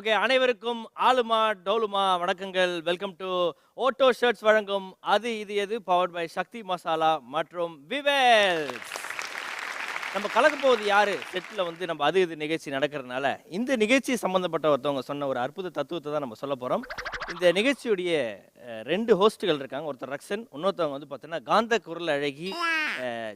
Okay, அனைவருக்கும் ஆலுமா டோலுமா வணக்கங்கள். Welcome to Otto shirts வழங்கும் அது இது எது பவர்ட் பை சக்தி மசாலா மற்றும் விவேல். நம்ம கலக்க போவது யாரு செட்டில் வந்து நம்ம அது இது நிகழ்ச்சி நடக்கிறதுனால இந்த நிகழ்ச்சி சம்மந்தப்பட்ட ஒருத்தவங்க சொன்ன ஒரு அற்புத தத்துவத்தை தான் நம்ம சொல்ல போகிறோம். இந்த நிகழ்ச்சியுடைய ரெண்டு ஹோஸ்ட்டுகள் இருக்காங்க. ஒருத்தர் ரக்ஷன், இன்னொருத்தவங்க வந்து பார்த்தீங்கன்னா காந்த குரல் அழகி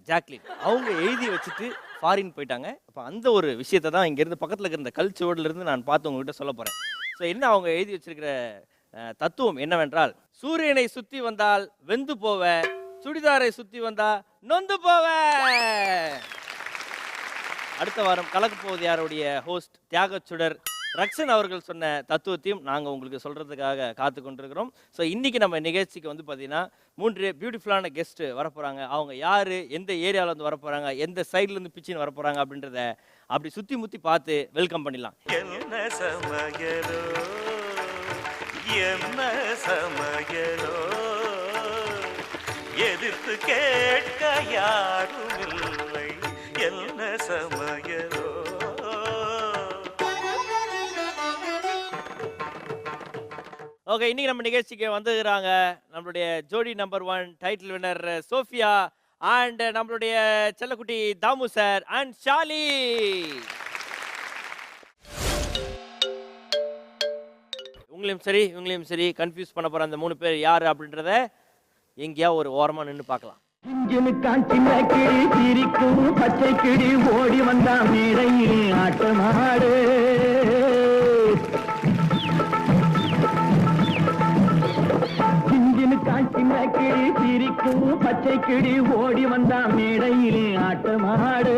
ஜாக்லின். அவங்க எழுதி வச்சுட்டு ஃபாரின் போயிட்டாங்க. அப்போ அந்த ஒரு விஷயத்தை தான் இங்கேருந்து பக்கத்தில் இருக்கிற இந்த கல்ச்சுவர்லேருந்து நான் பார்த்து உங்ககிட்ட சொல்ல போகிறேன். ஸோ என்ன அவங்க எழுதி வச்சிருக்கிற தத்துவம் என்னவென்றால், சூரியனை சுற்றி வந்தால் வெந்து போவ, சுடிதாரை சுற்றி வந்தா நொந்து போவ. அடுத்த வாரம் கலக்க போவது யாருடைய ஹோஸ்ட் தியாகச்சுடர் ரக்ஷன் அவர்கள் சொன்ன தத்துவத்தையும் நாங்கள் உங்களுக்கு சொல்கிறதுக்காக காத்து கொண்டிருக்கிறோம். ஸோ இன்றைக்கி நம்ம நிகழ்ச்சிக்கு வந்து பார்த்திங்கன்னா 3 பியூட்டிஃபுல்லான கெஸ்ட்டு வரப்போகிறாங்க. அவங்க யார், எந்த ஏரியாவிலேருந்து வரப்போகிறாங்க, எந்த சைட்லேருந்து பிச்சின்னு வரப்போகிறாங்க அப்படின்றத அப்படி சுற்றி முற்றி பார்த்து வெல்கம் பண்ணிடலாம். என்ன சமயலோ என்ன சமயலோ எதிர்த்து கேட்க யாரும் இல்லை. என்ன சமயலோ ஓகே, இன்னைக்கு நம்ம நிகழ்ச்சிக்கு வந்துக்கிறாங்க நம்மளுடைய Jodi number 1 title winner Sophia and நம்மளுடைய செல்லக்குட்டி தாமு சார் அண்ட் ஷாலி. இவங்களையும் சரி கன்ஃபியூஸ் பண்ண போற அந்த 3 பேர் யாரு அப்படின்றத எங்கேயா ஒரு ஓரமா நின்று பார்க்கலாம். சின்ன கிளி சிரிக்கும் பச்சை கிளி ஓடி வந்தா மேடையிலே ஆட்டமாடு. சின்ன கிளி சிரிக்கும் பச்சை கிளி ஓடி வந்தா மேடையிலே ஆட்டமாடு.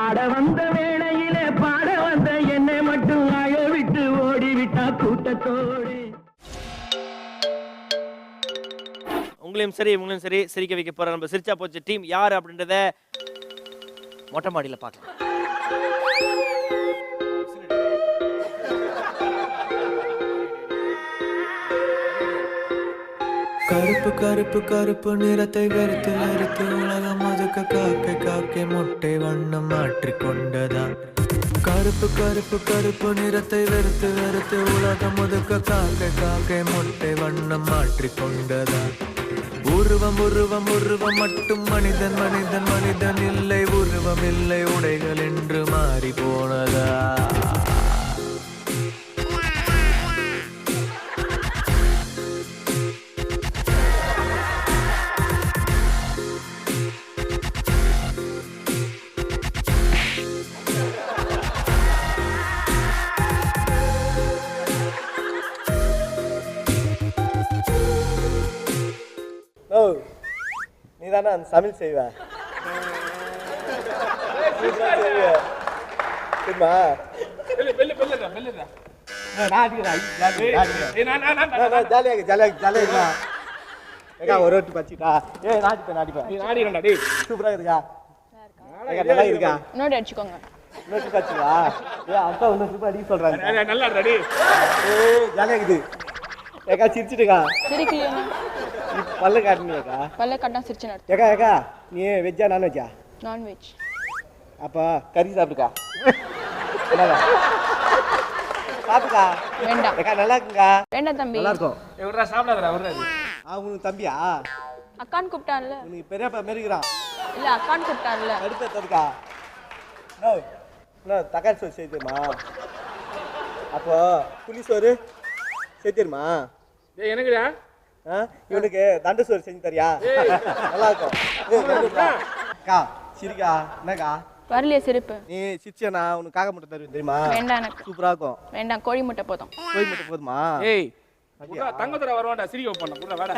ஆட வந்த வேளையிலே பாட வந்த என்னை மட்டும் அழ விட்டு ஓடிவிட்டா கூட்டத்தோடு. உங்களையும் சரி சிரிக்க வைக்க போற நம்ம சிரிச்சா போச்சு டீம் யார் அப்படின்றத மொட்டை மாடியில் பார்க்கலாம். கருப்பு கருப்பு கருப்பு நிறத்தை வெறுத்து வெறுத்து உலகம் அதுக்கு காக்கை காக்கை முட்டை வண்ணம் மாற்றிக்கொண்டதா. கருப்பு கருப்பு கருப்பு நிறத்தை வெறுத்து வெறுத்து உலகம் ஒதுக்க காக்கை காக்கை முட்டை வண்ணம் மாற்றிக்கொண்டதா. உருவம் உருவம் உருவம் மட்டும் மனிதன் மனிதன் மனிதன் இல்லை. உருவம் இல்லை உடைகள் என்று மாறி போனதா. நீ தானே அந்த சமையல் செய்வ ஒரு ரொட்டி பச்சிட்டா நாட்டிப்பேன் சூப்பரா இருக்கா நல்லா இருக்கா நோட் அடிச்சுக்கோங்க. நோட்டி பச்சிவா அப்பா ஒன்னும் சூப்பர் அடிக்க சொல்றாங்க. நல்லா ரெடி ஜாலியா இருக்குது. ஏக்கா சிரிச்சுட்டுக்கா சிரிக்கலையா? பல்ல காட்டினியாக்கா? பல்ல காட்டினா சிரிச்சு நடத்து. ஏக்கா ஏக்கா நீ வெஜ்ஜா நான்வெஜ்ஜா? நான்வெஜ். அப்போ கறி சாப்பிடுக்கா. என்னக்கா சாப்பிடுக்கா? வேண்டாம். ஏக்கா நல்லா இருக்குங்கா. வேண்டாம் தம்பி. நல்லா இருக்கும். எவரா சாப்பிடாதடா வர்றாரு. உனக்கு தம்பியா? அக்கான்னு கூப்பிட்டான்ல. உனக்கு பெரியப்பா மாரி இருக்கிறான். இல்ல அக்கான்னு கூப்பிட்டான்ல. அடுத்த தடுக்கா நோ நோ தக்காளி சோறு செய்துமா. அப்போ புளி சோறு செய்துமா. டேய் எனக்குடா இவனுக்கு தண்டு சோறு செஞ்சு தரியா? நல்லா இருக்கும். அக்கா சிரிக்கா என்னக்கா? வரலையே சிரிப்பு. நீ சிரிச்சா உனக்கு காக்க முட்டை தருவேன் தெரியுமா? வேண்டாம் எனக்கு. சூப்பரா இருக்கும். வேண்டாம், கோழி முட்டை போதும். கோழி முட்டை போதுமா? ஏய் தங்கத்துல வருவான்டா சிரிக்க வைப்பான்டா. கூட வாடா.